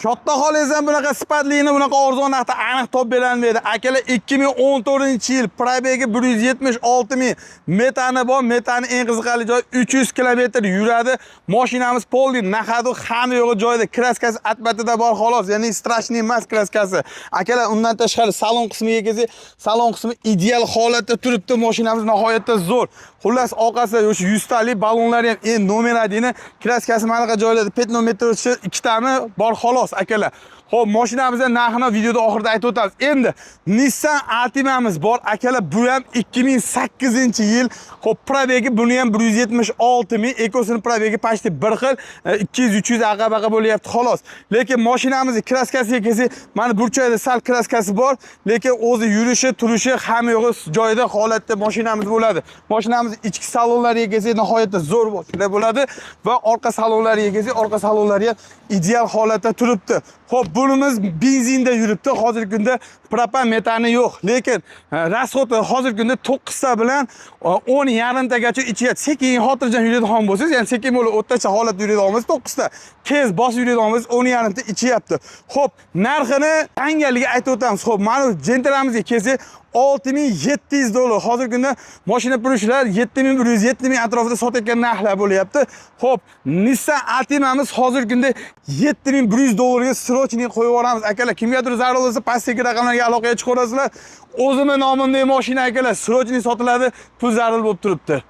Katta xolingiz ham bunaqa sifatligini, bunaqa arzon narxda aniq topib berolmaydi. Akalar 2014-yil probegi 176 ming. Metani bor, metani eng qiziqarli joyi 300 kilometr yuradi. Mashinamiz polni, nahadu hamma yo'g'i joyida. Kraskasi atbatida bor xolos, ya'ni strashniy emas kraskasi. Akalar undan tashqari salon qismiga kelsak, salon qismi ideal holatda turibdi. Mashinamiz nihoyatda zo'r. Xullas, orqasida o'sha 100 talik ballonlari ham endi nomeradini, kraskasi mana bunaqa joylarda 5 metr ikkitami bor xolos akalar. Xo'p, mashinamizning narxini videoda oxirida aytib o'tamiz. Endi Nissan Altima'miz bor akalar, bu ham 2008-yil. Xo'p, probegi buni ham 176 ming, ekosini probegi почти bir xil, 200-300 aqabaqa bo'lyapti xolos. Lekin mashinamizning kraskasiga kelsak, mana burchakda sal kraskasi bor, lekin o'zi yurishi, turishi hamma yo'g'i joyida holatda mashinamiz bo'ladi. Mashinamiz ichki salonlariga kelsak, nihoyatda zo'r bo'ladi va orqa salonlariga kelsak, orqa salonlari ham ideal holatda turibdi. Xo'p, bunimiz benzinda yuribdi. Hozirgi kunda propan metani yo'q, lekin rasxodi hozirgi kunda 9 ta bilan 10,5 tagacha ichiga sekin xotirjam yuradigan bo'lsangiz, ya'ni sekin bo'lib o'rtacha holatda yuradigan bo'lsangiz 9 ta, kez bosib yuradigan bo'lsangiz 10,5 ta ichyapti. Xo'p, narxini tangaliga aytib o'tamiz. Xo'p, mana jenteramizga kelsak, $6,700. Hozirgi kunda mashina pulishlar 7,100, 7,000 atrofida sotayotgan narxlar bo'lyapti. Xo'p, Nissan Altima'miz hozirgi kunda $7,100 ga srochniy qo'yib yuboramiz. Akalar, kimgadir zarur bo'lsa, pastdagi raqamlarga aloqaga chiqaverasizlar. O'zimning nomimdagi mashina akalar, srochniy sotiladi, pul zarur bo'lib turibdi.